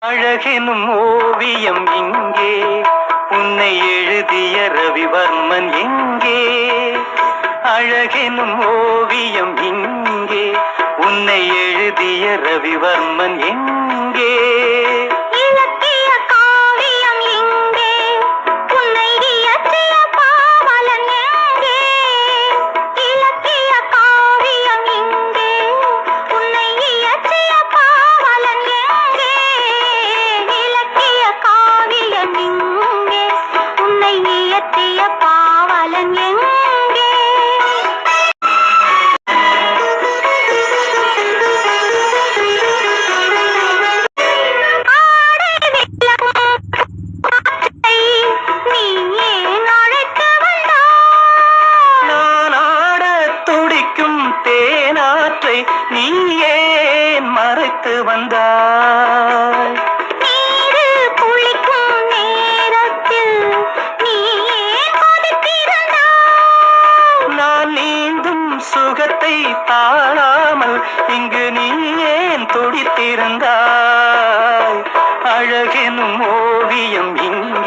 அழகெனும் ஓவியம் இங்கே, உன்னை எழுதிய ரவிவர்மன் எங்கே? அழகெனும் ஓவியம் இங்கே, உன்னை எழுதிய ரவிவர்மன் எங்கே? இலக்கிய காவியம் எங்கே? உன்னை இயற்றிய பாவலன் எங்கே? இலக்கிய காவியம் எங்கே? உன்னை இயற்றிய பாவலன் எங்கே? இலக்கிய காவியம் எங்கே? உன்னை இயற்றிய பாவலன் எங்கே? தேனாற்றை நீ ஏன் மறைத்து வந்தாய்? நீரில் குளிக்கும் நேரத்தில் நீ ஏன் கொதித்திருந்தாய்? நான் நீந்தும் சுகத்தை தாழாமல் இங்கு நீ ஏன் துடித்திருந்தாய்? அழகெனும் ஓவியம் இங்கே,